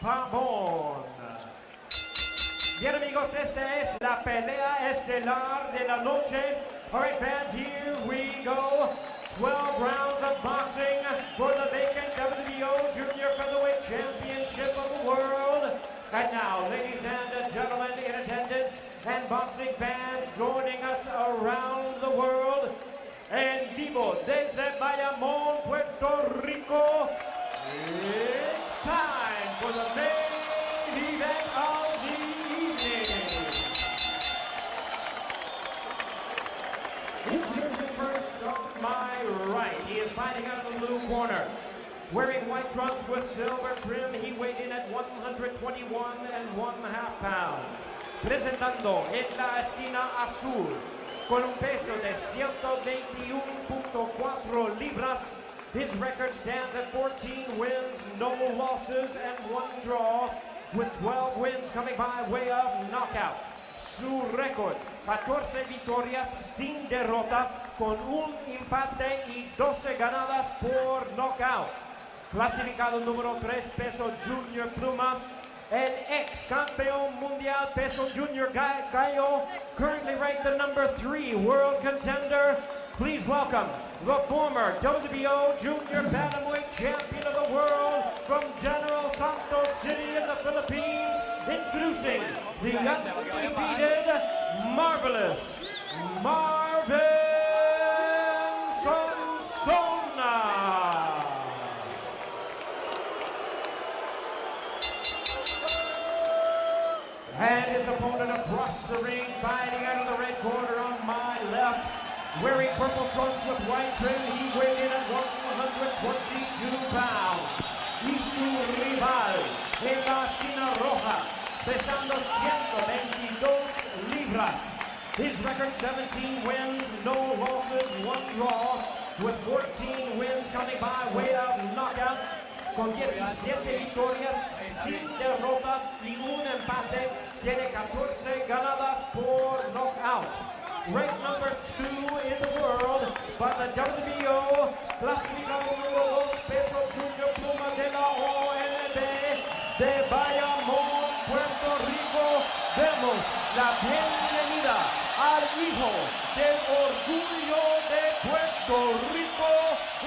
Pabon. Bien amigos, esta es la pelea estelar de la noche. All right, fans, here we go. 12 rounds of boxing for the vacant WBO Junior Featherweight Championship of the world. And now, ladies and gentlemen in attendance and boxing fans joining us around the world, en vivo desde Bayamón, Puerto Rico, it's time for the main event of the evening. Introducing first on my right, he is fighting out of the blue corner. Wearing white trunks with silver trim, he weighed in at 121.5 pounds. Presentando en la esquina azul, con un peso de 121.4 libras, his record stands at 14 wins, no losses, and 1 draw, with 12 wins coming by way of knockout. Su récord, 14 victorias sin derrota, con un empate y 12 ganadas por knockout. Clasificado número 3, peso junior pluma, el ex campeón mundial peso junior gallo, currently ranked the number 3 world contender. Please welcome the former WBO junior bantamweight champion of the world from General Santos City in the Philippines, introducing the undefeated, marvelous Marvin Sonsona. And his opponent across the ring, fighting out of the red corner on my left, wearing purple trunks with white trim, he weighed in at 122 pounds. Y su rival en la esquina roja, pesando 122 libras. His record 17 wins, no losses, 1 draw, with 14 wins coming by way of knockout, con 17 victorias sin derrota y un empate, tiene 14 ganadas por knockout. Ranked number 2 in the world by the WBO, clasificado número 2, peso junior pluma de la ONB de Bayamón, Puerto Rico. Demos la bienvenida al hijo del orgullo de Puerto Rico,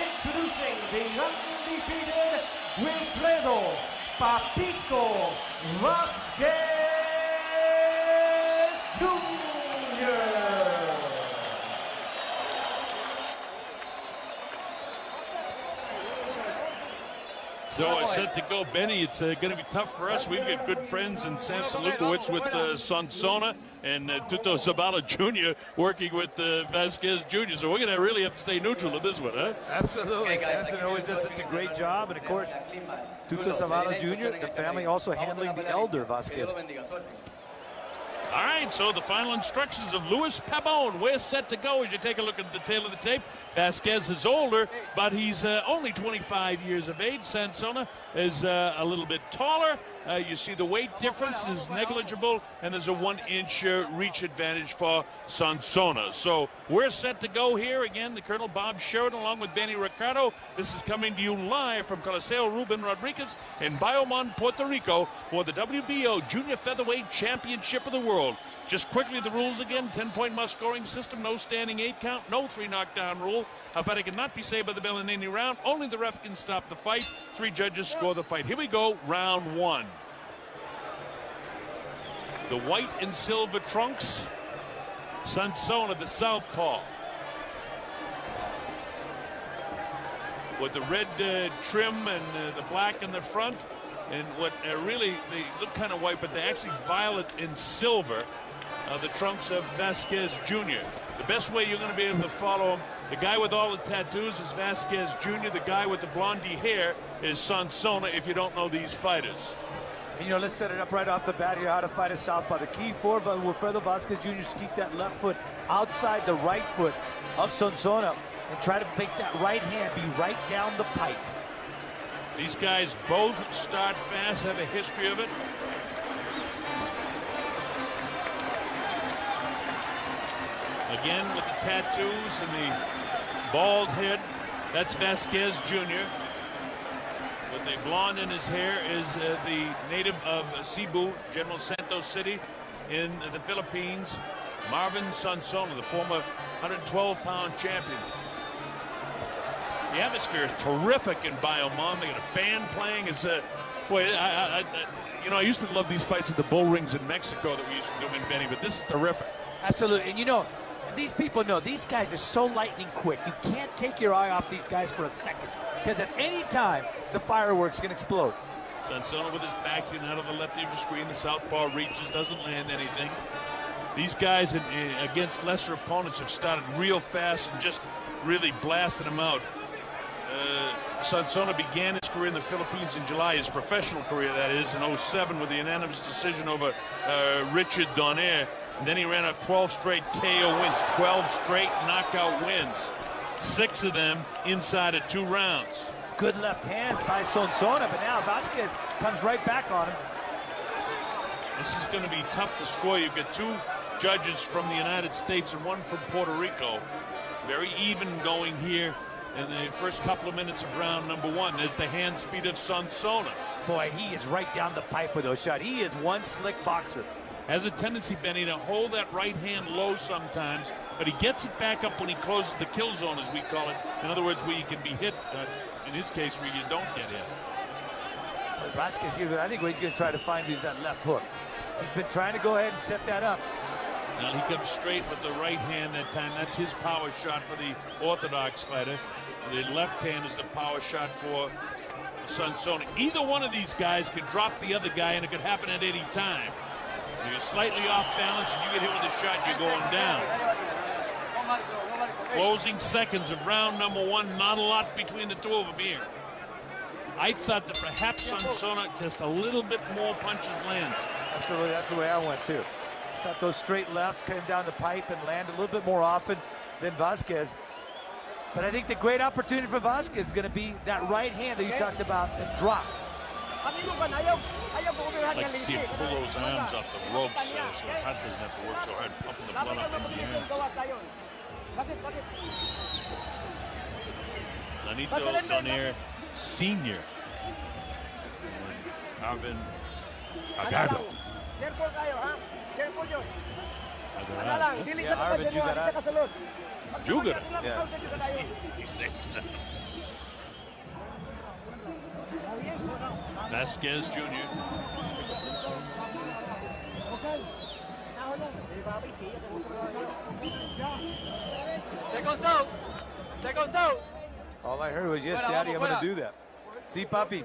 introducing the undefeated Wilfredo Papito Vasquezjr. So it's set to go, Benny. It's going to be tough for us. We've got good friends in Samson Lukowicz with Sonsona and Tuto Zabala Jr. working with Vasquez Jr. So we're going to really have to stay neutral in this one, huh? Absolutely. Samson always does such a great job. And, of course, Tuto Zabala Jr., the family also handling the elder Vasquez. All right, so the final instructions of Luis Pabon. We're set to go as you take a look at the tail of the tape. Vasquez is older, but he's only 25 years of age. Sonsona is a little bit taller. You see the weight difference is negligible, and there's a 1-inch reach advantage for Sonsona. So we're set to go here. Again, the Colonel Bob Sheridan along with Benny Ricardo. This is coming to you live from Coliseo Ruben Rodriguez in Bayamón, Puerto Rico for the WBO Junior Featherweight Championship of the World. Just quickly, the rules again: 10-point must scoring system, no standing 8 count, no 3 knockdown rule. A fighter cannot be saved by the bell in any round. Only the ref can stop the fight. 3 judges score the fight. Here we go, round 1. The white and silver trunks, Sonsona, the southpaw, with the red trim and the black in the front, and what really, they look kind of white, but they're actually violet and silver. The trunks of Vasquez Jr. The best way you're going to be able to follow him, the guy with all the tattoos is Vasquez Jr. The guy with the blondie hair is Sonsona, if you don't know these fighters. And, you know, let's set it up right off the bat here, how to fight a southpaw. The key for Wilfredo Vasquez Jr. is to keep that left foot outside the right foot of Sonsona and try to make that right hand be right down the pipe. These guys both start fast, have a history of it. Again, with the tattoos and the bald head, that's Vasquez Jr. With a blonde in his hair is the native of Cebu, General Santos City in the Philippines, Marvin Sonsona, the former 112-pound champion. The atmosphere is terrific in Bayamon. They got a band playing. It's boy, I used to love these fights at the bull rings in Mexico that we used to do in Benny, but this is terrific. Absolutely, and you know, these people know these guys are so lightning quick. You can't take your eye off these guys for a second, because at any time the fireworks can explode. Sonsona with his back out of the left of your screen. The southpaw reaches, doesn't land anything. These guys against lesser opponents have started real fast and just really blasted them out. Sonsona began his career in the Philippines in July, his professional career that is, in 07 with a unanimous decision over Richard Donaire. And then he ran off 12 straight KO wins, 12 straight knockout wins, 6 of them inside of 2 rounds. Good left hands by Sonsona, but now Vasquez comes right back on him. This is going to be tough to score. You've got 2 judges from the United States and 1 from Puerto Rico. Very even going here in the first couple of minutes of round number 1. There's the hand speed of Sonsona. Boy, he is right down the pipe with those shots. He is one slick boxer. Has a tendency, Benny, to hold that right hand low sometimes, but he gets it back up when he closes the kill zone, as we call it. In other words, where you can be hit, in his case, where you don't get hit. Well, Vasquez here, I think what he's going to try to find is that left hook. He's been trying to go ahead and set that up. Now he comes straight with the right hand that time. That's his power shot for the orthodox fighter. The left hand is the power shot for Sonsona. Either one of these guys could drop the other guy, and it could happen at any time. If you're slightly off balance and you get hit with a shot, you're going down. Closing seconds of round number 1. Not a lot between the 2 of them here. I thought that perhaps Sonsona just a little bit more punches land. Absolutely, that's the way I went too. I thought those straight lefts came down the pipe and landed a little bit more often than Vasquez. But I think the great opportunity for Vasquez is going to be that right hand that you talked about that drops. I'd like to see him pull those arms off the ropes so his heart doesn't have to work so hard, pumping the blood up in the air. Juanito Donaire Sr. and Marvin Agardo. Jugara. Yes. These names now. Vasquez Jr. All I heard was, yes, Daddy, I'm going to do that. See, Papi.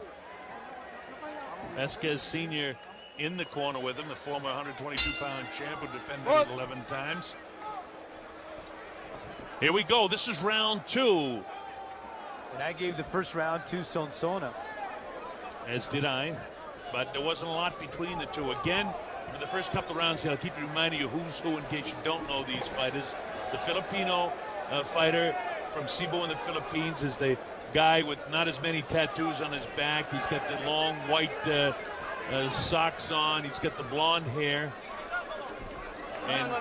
Vasquez Sr. in the corner with him, the former 122-pound champ who defended it 11 times. Here we go. This is round 2. And I gave the first round to Sonsona. As did I. But there wasn't a lot between the 2. Again, for the first couple of rounds, I'll keep reminding you who's who in case you don't know these fighters. The Filipino fighter from Cebu in the Philippines is the guy with not as many tattoos on his back. He's got the long white socks on. He's got the blonde hair and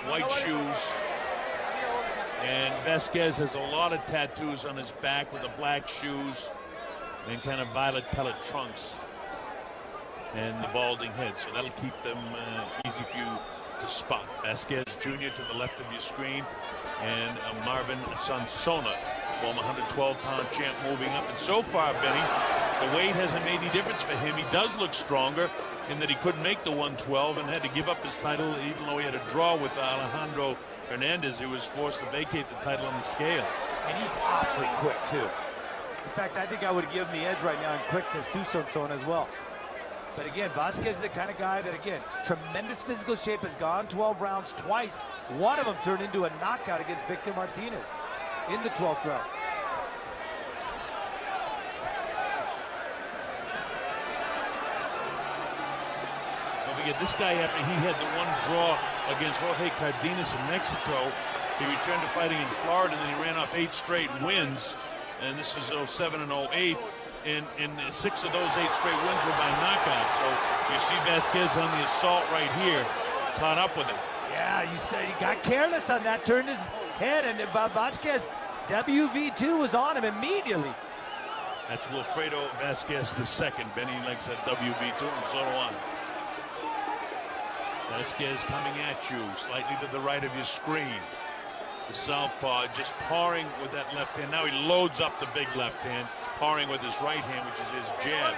white shoes. And Vasquez has a lot of tattoos on his back with the black shoes and kind of violet-colored trunks and the balding head. So that'll keep them easy for you to spot. Vasquez Jr. to the left of your screen, and Marvin Sonsona, former 112-pound champ, moving up. And so far, Benny, the weight hasn't made any difference for him. He does look stronger in that he couldn't make the 112 and had to give up his title, even though he had a draw with Alejandro Hernandez, who was forced to vacate the title on the scale. And he's awfully quick, too. In fact, I think I would give him the edge right now in quickness to Sonsona as well. But again, Vasquez is the kind of guy that, again, tremendous physical shape, has gone 12 rounds twice. One of them turned into a knockout against Victor Martinez in the 12th round. Don't forget, this guy, after he had the one draw against Jorge Cardenas in Mexico, he returned to fighting in Florida, and then he ran off 8 straight wins. And this is 07 and 08. And 6 of those 8 straight wins were by knockout. So you see Vasquez on the assault right here, caught up with him. Yeah, you said he got careless on that, turned his head, and Vasquez, WV2 was on him immediately. That's Wilfredo Vasquez II. Benny likes that WB2, and so do I. Vasquez coming at you, slightly to the right of your screen. The southpaw just parring with that left hand. Now he loads up the big left hand, parring with his right hand, which is his jab.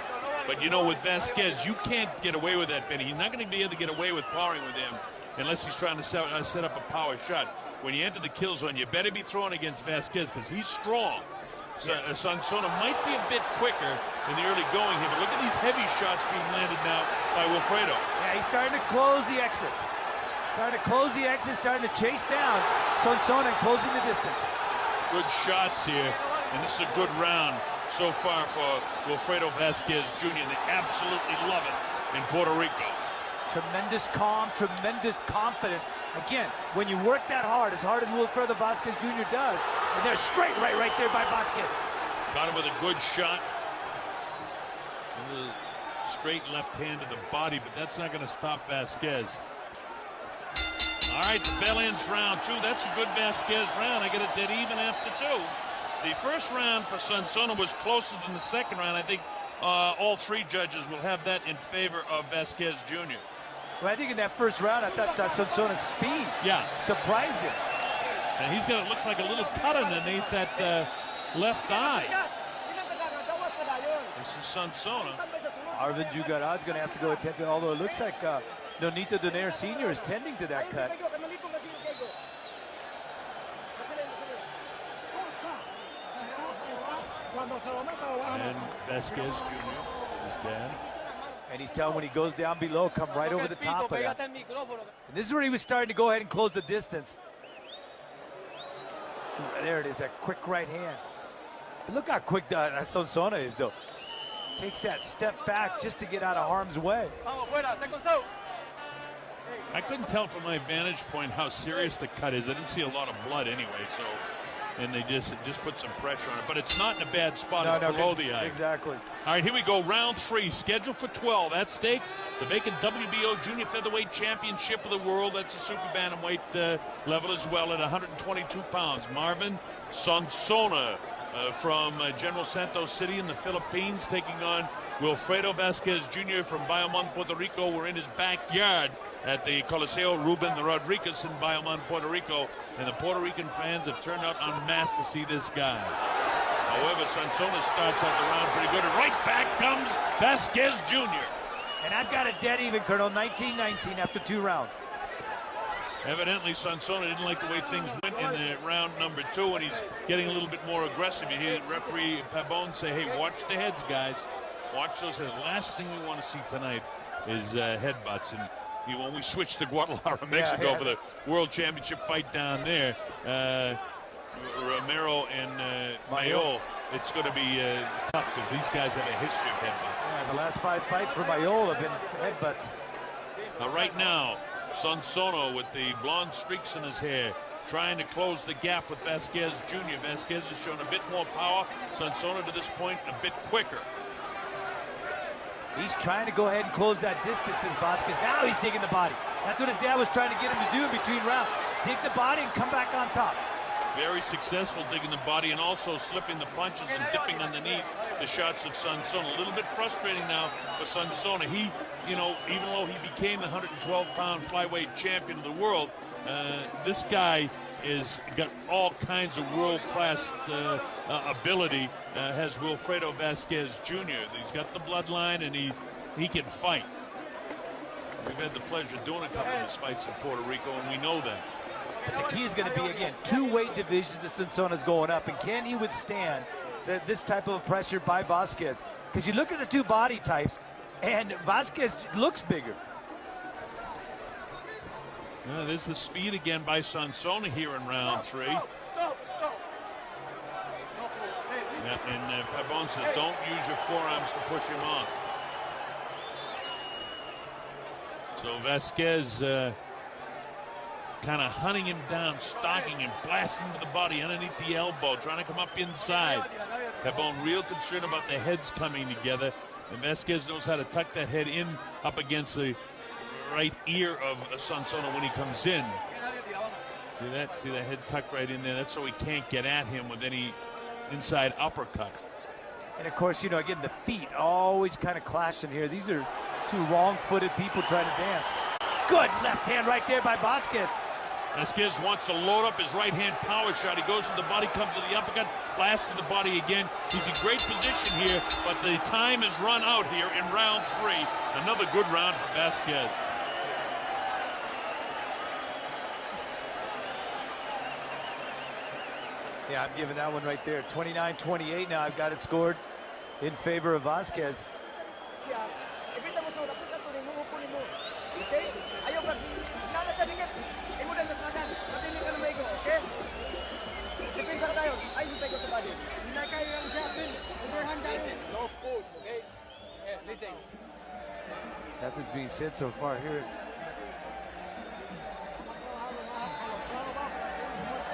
But you know, with Vasquez, you can't get away with that, Benny. He's not going to be able to get away with parring with him unless he's trying to set up a power shot. When you enter the kill zone, you better be throwing against Vasquez because he's strong. So, yes. Sonsona might be a bit quicker in the early going here, but look at these heavy shots being landed now by Wilfredo. Yeah, he's starting to close the exits. Starting to close the exits, starting to chase down Sonsona and closing the distance. Good shots here, and this is a good round so far for Wilfredo Vasquez Jr. They absolutely love it in Puerto Rico. Tremendous calm, tremendous confidence. Again, when you work that hard as Wilfredo Vasquez Jr. does, and they're straight right there by Vasquez. Got him with a good shot. A straight left hand to the body, but that's not going to stop Vasquez. All right, the bell ends round 2. That's a good Vasquez round. I get it dead even after 2. The first round for Sonsona was closer than the second round. I think all 3 judges will have that in favor of Vasquez Jr. Well, I think in that first round, I thought Sonsona's speed surprised him. And he's got, it looks like a little cut underneath that left eye. This is Sonsona. Arvin Jugarad's going to have to go attend to, although it looks like Nonito Donaire Sr. is tending to that cut. And Vasquez Jr., his dad. And he's telling when he goes down below, come right over the top of that. And this is where he was starting to go ahead and close the distance. There it is, that quick right hand. But look how quick Sonsona is, though. Takes that step back just to get out of harm's way. I couldn't tell from my vantage point how serious the cut is. I didn't see a lot of blood anyway, so... And they just put some pressure on it. But it's not in a bad spot. It's below the eye. Exactly. All right, here we go. Round 3, scheduled for 12. At stake, the vacant WBO Junior Featherweight Championship of the World. That's a super bantamweight level as well at 122 pounds. Marvin Sonsona from General Santos City in the Philippines, taking on Wilfredo Vasquez Jr. from Bayamon, Puerto Rico. We're in his backyard at the Coliseo Ruben Rodriguez in Bayamon, Puerto Rico. And the Puerto Rican fans have turned out en masse to see this guy. However, Sonsona starts out the round pretty good. And right back comes Vasquez Jr. And I've got a dead even, Colonel, 19-19 after 2 rounds. Evidently, Sonsona didn't like the way things went in the round number 2, and he's getting a little bit more aggressive. You hear referee Pabon say, hey, watch the heads, guys. Watch those heads. Last thing we want to see tonight is headbutts. And when we switch to Guadalajara, Mexico for the World Championship fight down there, Romero and Mayol, it's going to be tough because these guys have a history of headbutts. Yeah, the last 5 fights for Mayol have been headbutts. Right now, Sonsona with the blonde streaks in his hair, trying to close the gap with Vasquez Jr. Vasquez has shown a bit more power. Sonsona to this point a bit quicker. He's trying to go ahead and close that distance as Vasquez. Now he's digging the body. That's what his dad was trying to get him to do in between rounds. Dig the body and come back on top. Very successful digging the body and also slipping the punches and dipping underneath the shots of Sonsona. A little bit frustrating now for Sonsona. He, even though he became the 112-pound flyweight champion of the world, this guy is got all kinds of world-class ability. Has Wilfredo Vasquez Jr. He's got the bloodline and he can fight. We've had the pleasure of doing a couple of his fights in Puerto Rico, and we know that. But the key is going to be, again, 2 weight divisions that Sonsona's going up, and can he withstand this type of pressure by Vasquez? Because you look at the 2 body types, and Vasquez looks bigger. There's the speed again by Sonsona here in round 3. Yeah, and Pabon says, don't use your forearms to push him off. So Vasquez kind of hunting him down, stalking him, blasting to the body underneath the elbow, trying to come up inside. Pabon real concerned about the heads coming together, and Vasquez knows how to tuck that head in up against the right ear of Sonsona when he comes in. See that? See that head tucked right in there? That's so he can't get at him with any inside uppercut. And of course, you know, again, the feet always kind of clashing here. These are two wrong-footed people trying to dance. Good left hand right there by Vasquez. Vasquez wants to load up his right-hand power shot. He goes to the body, comes to the uppercut, blasts to the body again. He's in great position here, but the time has run out here in round 3. Another good round for Vasquez. Yeah, I'm giving that one right there. 29-28 now. I've got it scored in favor of Vasquez. Nothing's being said so far here.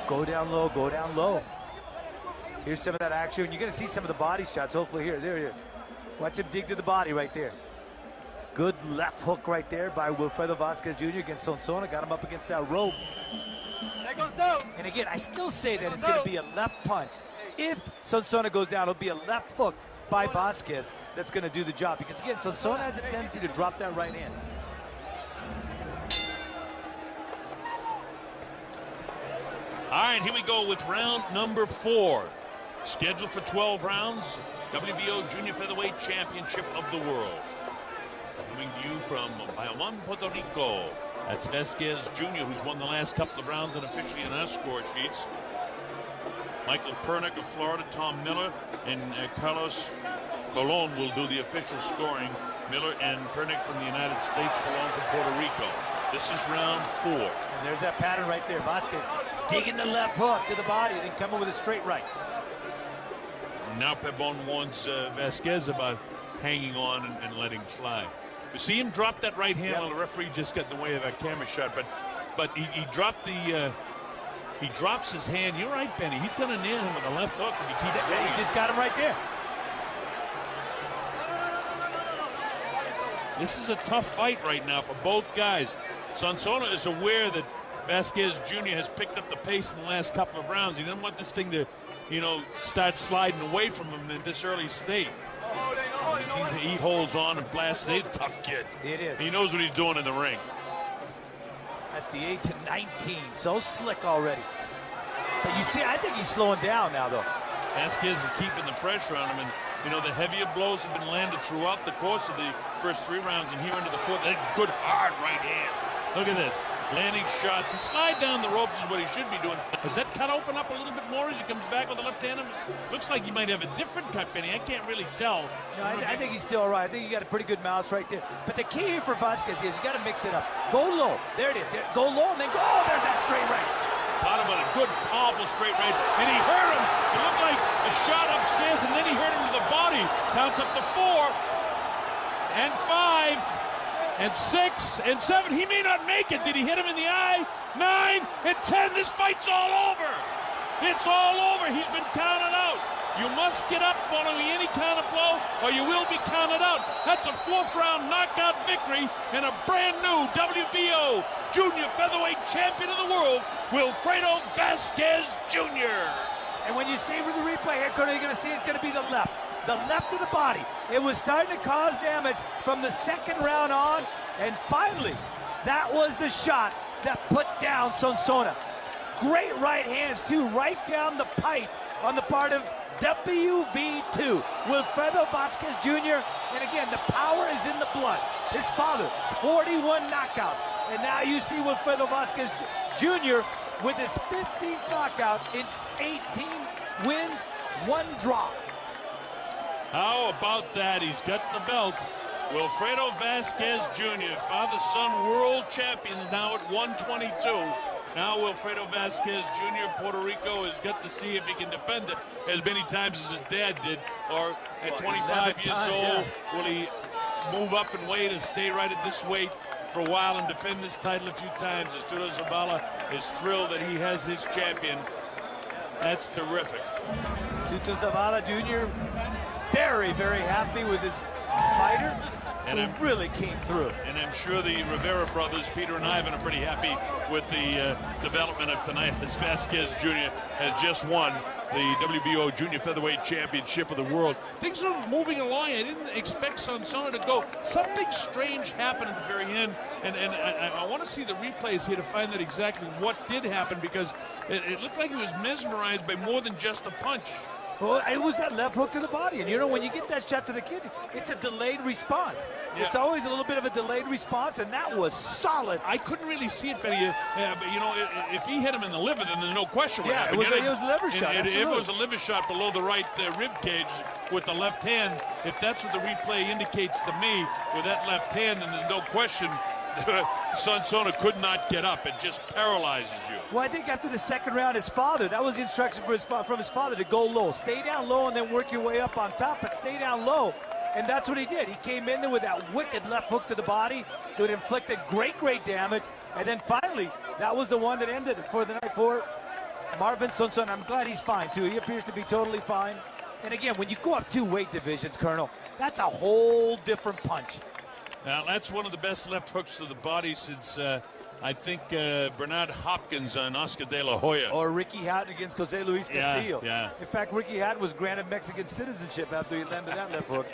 Go down low, go down low. Here's some of that action. You're going to see some of the body shots, hopefully here. There. Watch him dig to the body right there. Good left hook right there by Wilfredo Vasquez Jr. against Sonsona. Got him up against that rope. And again, I still say that it's going to be a left punch. If Sonsona goes down, it'll be a left hook by Vasquez that's going to do the job. Because again, Sonsona has a tendency to drop that right hand. All right, here we go with round number 4. Scheduled for 12 rounds, WBO Junior Featherweight Championship of the World. Coming to you from Bayamon, Puerto Rico. That's Vasquez Jr., who's won the last couple of rounds and officially in our score sheets. Michael Pernick of Florida, Tom Miller, and Carlos Colon will do the official scoring. Miller and Pernick from the United States, Colon from Puerto Rico. This is round 4. And there's that pattern right there. Vasquez digging the left hook to the body, then coming with a straight right. Now Pabon warns Vasquez about hanging on and letting fly. You see him drop that right hand. Well, the referee just got in the way of that camera shot, but he dropped the he drops his hand. You're right, Benny. He's going to nail him with the left hook if he keeps going. He just got him right there. This is a tough fight right now for both guys. Sonsona is aware that Vasquez Jr. has picked up the pace in the last couple of rounds. He doesn't want this thing to, you know, start sliding away from him in this early state. He holds on and blasts. He's a tough kid. It is. He knows what he's doing in the ring. At the age of 19, so slick already. But you see, I think he's slowing down now, though. Vasquez is keeping the pressure on him, and you know the heavier blows have been landed throughout the course of the first 3 rounds, and here into the 4th. That good hard right hand. Look at this. Landing shots. He slide down the ropes is what he should be doing. Does that cut open up a little bit more as he comes back with the left hand? Looks like he might have a different cut, Benny. I can't really tell. No, I think he's still all right. I think he got a pretty good mouse right there. But the key here for Vasquez is you got to mix it up. Go low. There it is. Go low and then go. Oh, there's that straight right. Caught him with a good, powerful straight right. And he hurt him. It looked like a shot upstairs, and then he hurt him to the body. Counts up to 4 and 5. And 6 and 7. He may not make it. Did he hit him in the eye? 9 and 10. This fight's all over. It's all over. He's been counted out. You must get up following any kind of blow, or you will be counted out. That's a 4th round knockout victory and a brand new WBO Junior Featherweight Champion of the World, Wilfredo Vasquez Jr. And when you see with the replay here, Cody, you're going to see it's going to be the left. The left of the body. It was starting to cause damage from the 2nd round on, and finally, that was the shot that put down Sonsona. Great right hands, too, right down the pipe on the part of WV2. Wilfredo Vasquez Jr., and again, the power is in the blood. His father, 41 knockout, and now you see Wilfredo Vasquez Jr. with his 15th knockout in 18 wins, 1 draw. How about that? He's got the belt. Wilfredo Vasquez Jr., father-son world champion, now at 122. Now Wilfredo Vasquez Jr. Puerto Rico has got to see if he can defend it as many times as his dad did. Or at 25 years old, will he move up in weight and stay right at this weight for a while and defend this title a few times? As Arturo Zavala is thrilled that he has his champion. That's terrific. Tuto Zavala Jr. very, very happy with his fighter, and who really came through. And I'm sure the Rivera brothers, Peter and Ivan, are pretty happy with the development of tonight, as Vasquez Jr. has just won the WBO Junior Featherweight Championship of the world. Things are moving along. I didn't expect Sonsona to go. Something strange happened at the very end, and I want to see the replays here to find out exactly what did happen, because it looked like he was mesmerized by more than just a punch. Well, it was that left hook to the body. And, you know, when you get that shot to the kidney, it's a delayed response. Yeah. It's always a little bit of a delayed response, and that was solid. I couldn't really see it, but you know, if he hit him in the liver, then there's no question what happened. It was a liver shot. If it was a liver shot below the right rib cage with the left hand, if that's what the replay indicates to me, with that left hand, then there's no question Sonsona could not get up. It just paralyzes you. Well, I think after the second round, his father, that was the instruction from his father to go low. Stay down low and then work your way up on top, but stay down low. And that's what he did. He came in there with that wicked left hook to the body that inflicted great damage. And then finally, that was the one that ended it for the night for Marvin Sonsona. I'm glad he's fine, too. He appears to be totally fine. And again, when you go up 2 weight divisions, Colonel, that's a whole different punch. Now, that's one of the best left hooks to the body since, I think, Bernard Hopkins on Oscar de la Hoya. Or Ricky Hatton against Jose Luis Castillo. Yeah. In fact, Ricky Hatton was granted Mexican citizenship after he landed that left hook.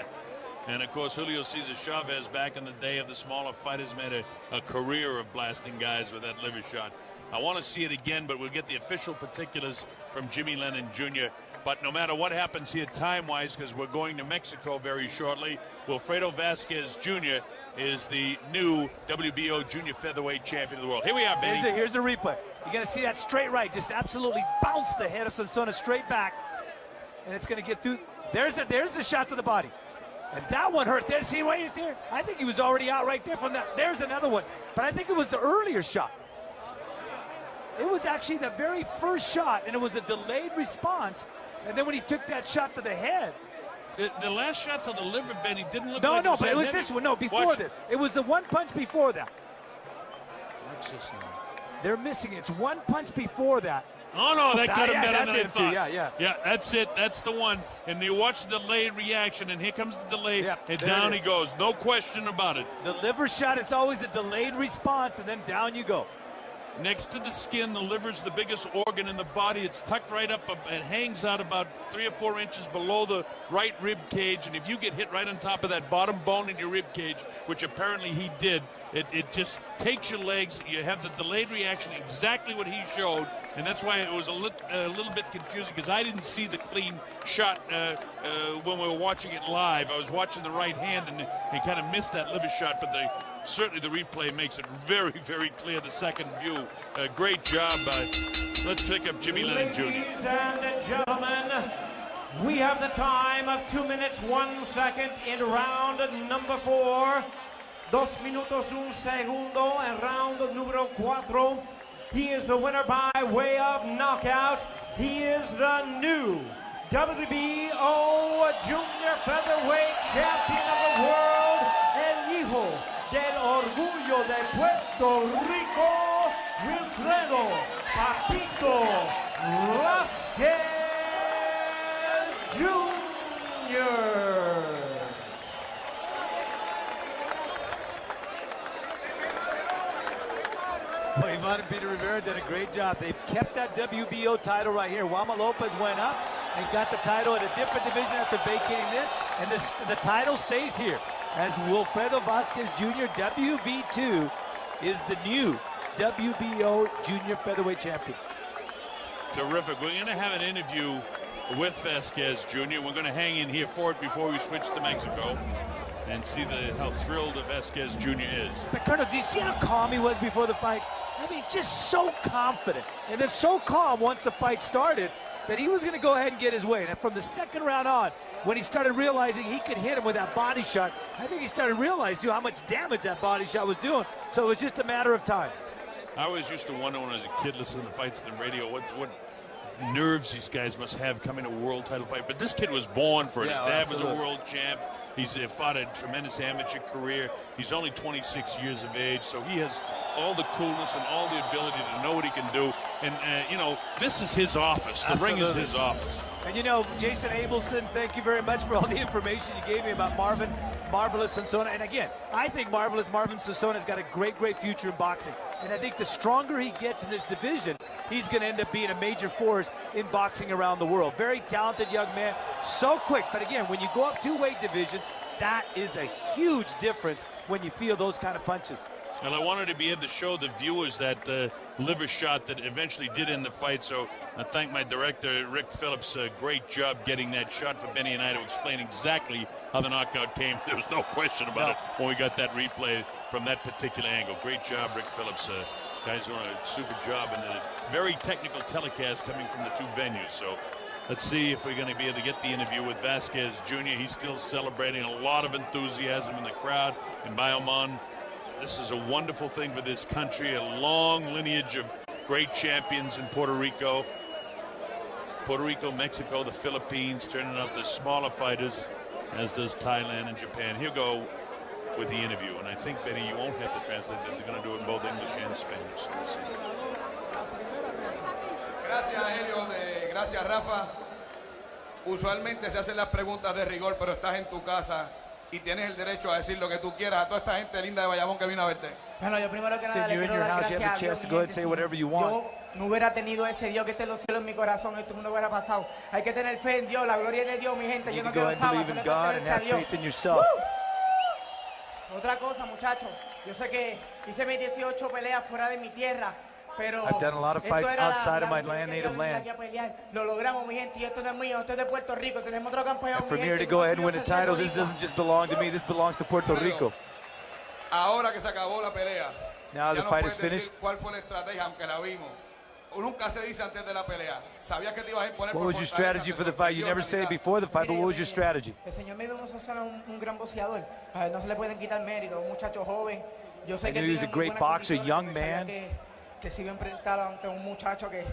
And, of course, Julio Cesar Chavez, back in the day of the smaller fighters, made a career of blasting guys with that liver shot. I want to see it again, but we'll get the official particulars from Jimmy Lennon Jr. But no matter what happens here time-wise, because we're going to Mexico very shortly, Wilfredo Vasquez Jr. is the new WBO Junior Featherweight Champion of the world. Here we are, Benny. Here's a replay. You're going to see that straight right, just absolutely bounce the head of Sonsona straight back. And it's going to get through. There's the shot to the body. And that one hurt. There, see right there? I think he was already out right there from that. There's another one. But I think it was the earlier shot. It was actually the very first shot, and it was a delayed response. And then when he took that shot to the head. The last shot to the liver, Benny, didn't look no, like but it was this one. No, before this. It was the one punch before that. What's this now? They're missing it. It's one punch before that. Oh, no, that got him better than I thought. Yeah, that's it. That's the one. And you watch the delayed reaction, and here comes the delay, and down he goes. No question about it. The liver shot, it's always a delayed response, and then down you go. Next to the skin, the liver's the biggest organ in the body. It's tucked right up. It hangs out about 3 or 4 inches below the right rib cage. And if you get hit right on top of that bottom bone in your rib cage, which apparently he did, it just takes your legs. You have the delayed reaction, exactly what he showed. And that's why it was a little bit confusing, because I didn't see the clean shot when we were watching it live. I was watching the right hand, and he kind of missed that liver shot. But certainly the replay makes it very, very clear, the second view. Great job. Let's pick up Jimmy Lennon Jr. Ladies and gentlemen, we have the time of 2 minutes, 1 second in round number 4. 2 minutos, 1 segundo en round número 4. He is the winner by way of knockout. He is the new WBO Junior Featherweight Champion of the world, el hijo del orgullo de Puerto Rico, Wilfredo Papito Vasquez Jr. Well, Ivan and Peter Rivera did a great job. They've kept that WBO title right here. Wama Lopez went up and got the title at a different division after vacating this, and the title stays here as Wilfredo Vasquez Jr. WV2 is the new WBO Junior Featherweight Champion. Terrific. We're going to have an interview with Vasquez Jr. We're going to hang in here for it before we switch to Mexico and see how thrilled Vasquez Jr. is. But Colonel, do you see how calm he was before the fight? I mean, just so confident. And then so calm once the fight started that he was going to go ahead and get his way. And from the second round on, when he started realizing he could hit him with that body shot, I think he started realizing how much damage that body shot was doing. So it was just a matter of time. I always used to wonder when I was a kid listening to fights on the radio what nerves these guys must have coming to a world title fight. But this kid was born for it. Yeah, His dad absolutely. was a world champ. He's fought a tremendous amateur career. He's only 26 years of age, so he has all the coolness and all the ability to know what he can do. And, you know, this is his office. The ring is his office. And, you know, Jason Abelson, thank you very much for all the information you gave me about Marvin. Marvelous Sonsona. And again, I think Marvelous Marvin Sonsona's got a great future in boxing. And I think the stronger he gets in this division, he's going to end up being a major force in boxing around the world. Very talented young man, so quick. But again, when you go up two-weight division, that is a huge difference when you feel those kind of punches. Well, I wanted to be able to show the viewers that liver shot that eventually did end the fight, so I thank my director, Rick Phillips. Great job getting that shot for Benny and I to explain exactly how the knockout came. There was no question about it when we got that replay from that particular angle. Great job, Rick Phillips. Guys doing a super job, and a very technical telecast coming from the two venues. So let's see if we're going to be able to get the interview with Vasquez Jr. He's still celebrating, a lot of enthusiasm in the crowd in Bayamon. This is a wonderful thing for this country, a long lineage of great champions in Puerto Rico. Puerto Rico, Mexico, the Philippines, turning out the smaller fighters, as does Thailand and Japan. He'll go with the interview, and I think, Benny, you won't have to translate this. They're going to do it in both English and Spanish. We'll see. Gracias, Helio. Gracias, Rafa. Usualmente se hacen las preguntas de rigor, pero estás en tu casa y tienes el derecho a decir lo que tú quieras a toda esta gente linda de Bayamón que vino a verte. Bueno, yo primero que nada So le you're in quiero your dar house, you have gracias a a chance Dios, to mi go ahead and gente. say Si whatever you want. yo no hubiera tenido ese Dios que esté en los cielos en mi corazón, esto no hubiera pasado. Hay que tener fe en Dios, la gloria es de Dios, mi gente. You Yo need no to go quiero ahead and fama, believe in solo God and pertenecer a have Dios. faith in yourself. Otra cosa, muchachos, yo sé que hice mis 18 peleas fuera de mi tierra, pero I've done a lot of esto fights era outside of my oportunidad land, que native yo venía land. aquí a pelear. Lo logramos, mi gente, y esto no es mío, esto es de Puerto Rico. Tenemos otro campeón, And mi from here gente, to go ahead and yo win a soy title, this boricua. doesn't just belong to me, this belongs to Puerto Rico. Ahora que se acabó la pelea, Now the ya no fight puedes is finished. decir cuál fue la estrategia, aunque la vimos. Nunca se dice antes de la pelea. Sabías que te ibas a imponer What por was your fortaleza, strategy te for the fight? You sorprendió never en said it realidad. before the fight, but Mire, what was your mire, strategy? El señor Miguel Sonsona es un gran boxeador. A él no se le pueden quitar mérito, un muchacho joven. Yo sé I que knew he was tiene a great muy buenas boxer, condiciones, young pero sabía man. que se iba a enfrentar ante un muchacho que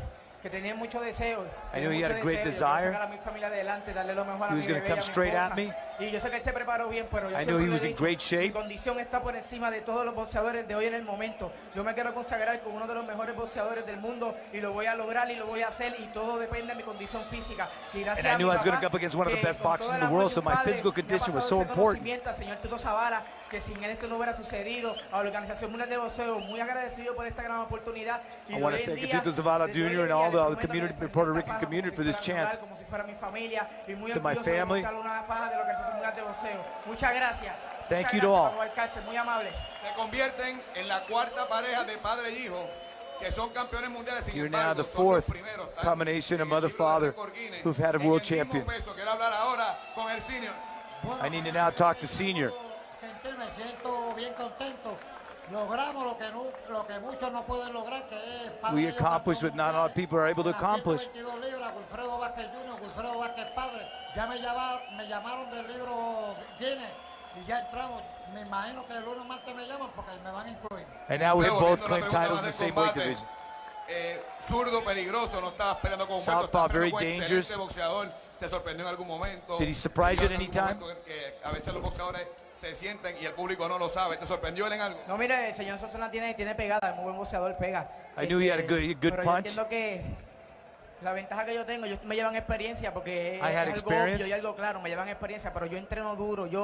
tenía mucho deseo. I knew he had a great Yo desire. quiero sacar a mi familia adelante, darle lo mejor a He mi was gonna bebé y come a mi straight at esposa. me. Y yo sé que él se preparó bien, pero yo I siempre knew he le was he in dicho, great shape. mi condición está por encima de todos los boxeadores de hoy en el momento. Yo me quiero consagrar como uno de los mejores boxeadores del mundo y lo voy a lograr y lo voy a hacer, y todo depende de mi condición física. Y gracias And I a mi knew I was going to papá, go up against one of the que best con boxers todo in el the world, amor de so un my padre, physical me ha condition was pasado so ese important. conocimiento al señor Tuto Zavala, que sin él esto no hubiera sucedido. A la Organización Mundial de Boxeo, muy agradecido por esta gran oportunidad. Y I want hoy to en thank día, Tuto Zavala desde hoy Jr. en and día, all the les other prometo community, que Puerto esta Rican faja community como for si this fuera mi chance. hogar, como si fuera mi familia, y muy To my orgulloso de family. portar una faja de la Organización Mundial de Boxeo. Muchas gracias. Thank Muchas you to gracias, all. Pablo Alcácer, muy amable. Se convierten en la cuarta pareja de padre y hijo que son campeones mundiales. Sin You're embargo, now the son los fourth primeros, combination of en el libro de mother-father récord Guinness, who've had a en world el mismo champion. peso. Quiero hablar ahora con el senior. I need to now talk to Senior. Me siento bien contento. Logramos lo que muchos no pueden lograr, que es padre We y accomplished what not a lot of people are able to Con las accomplish. 122 libras, Wilfredo Vázquez Jr., Wilfredo Vázquez padre. Ya me llamaron del libro Guinness y ya entramos. Me imagino que el lunes martes me llaman porque me van a incluir. And now we have both Volviendo a la claimed pregunta titles in más the del same weight combate, division. Zurdo peligroso, no estabas peleando con Southpaw, Humberto, estabas very peleando con dangerous. excelente boxeador. ¿Te sorprendió en algún momento? Did he surprise you at En any algún time? momento que a veces los boxeadores se sienten y el público no lo sabe. ¿Te sorprendió él en algo? No, mire, el señor Sonsona tiene pegada, es muy buen boxeador, pega. I knew he had a good pero yo punch. entiendo que la ventaja que yo tengo, ellos me llevan experiencia porque I had es algo experience. obvio y algo claro, me llevan experiencia, pero yo entreno duro, I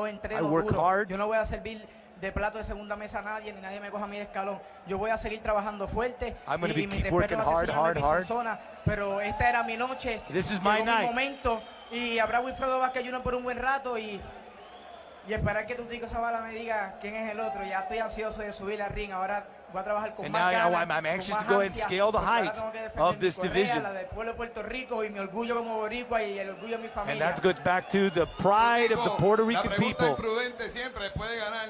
work duro. hard. Yo no voy a servir de plato de segunda mesa a nadie, ni nadie me coja a mí de escalón. Yo voy a seguir trabajando fuerte. I'm gonna y be mi keep respeto working hacia el hard, señor hard, Miguel hard. Sonsona, pero esta era mi noche. This is llegó my mi night. momento y habrá Wilfredo Vázquez Jr. por un buen rato y esperar que Tutico Zavala me diga quién es el otro. Ya estoy ansioso de subir al ring. Ahora voy a trabajar con And más now ganas, I'm anxious con to más go and ansia, scale the porque ahora heights tengo que defender of mi this correa, division. la del pueblo de Puerto Rico y mi orgullo como boricua y el orgullo de mi And familia. that goes back to the pride of the Puerto Rican La pregunta people. imprudente siempre después de ganar.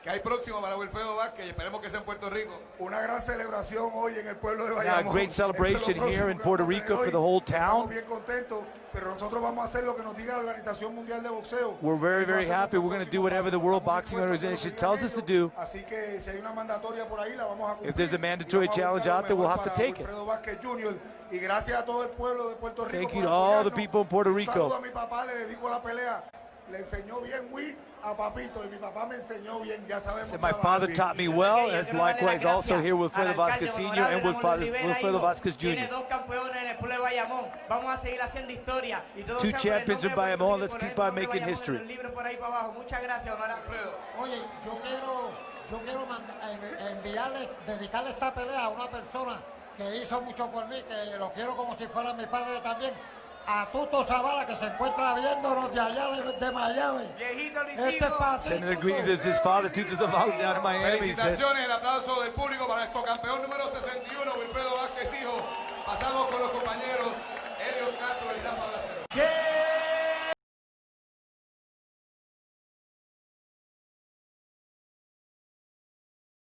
¿Qué hay próximo para Wilfredo Vázquez? Y esperemos que sea en Puerto Rico. Una gran celebración hoy en el pueblo de Now, a Bayamón. great celebration here in Puerto Rico for the whole town. Estamos bien contentos, pero nosotros vamos a hacer lo que nos diga la Organización Mundial de Boxeo. We're very, very happy. We're going to do whatever the World Boxing Organization tells us to do. Así que si hay una mandatoria por ahí, la vamos a cumplir. If there's a mandatory challenge out there, we'll have to take it. Wilfredo Vázquez Jr. Y gracias a todo el pueblo de Puerto Rico. Thank you por to all the apoyarnos. people in Puerto Un Rico. saludo a mi papá, le dedico la pelea. le enseñó bien Wii a papito y mi papá me enseñó bien, ya sabemos. So my trabajar father bien. taught me well, as likewise also here with Father Vasquez Sr. and with Father Vasquez Tiene Jr. dos campeones en el pueblo de Bayamón. Vamos a seguir haciendo historia. Y todo Two sea por el champions in nombre de Puerto Bayamón. Rico y Let's por keep el on nombre de making Bayamón history. en el libro por ahí para abajo. Muchas gracias, honorable Alfredo. Oye, yo quiero enviarle, dedicarle esta pelea a una persona que hizo mucho por mí, que lo quiero como si fuera mi padre también, a Tuto Zavala, que se encuentra viéndonos de allá de Miami. Viejito Este Luisito. patito. Senator greeted his father, Tutu Zavala, down in Miami. He said, Felicitaciones, el aplauso del público para nuestro campeón número 61, Wilfredo Vázquez hijo. Pasamos con los compañeros Elliot Castro y Rafa Bracero.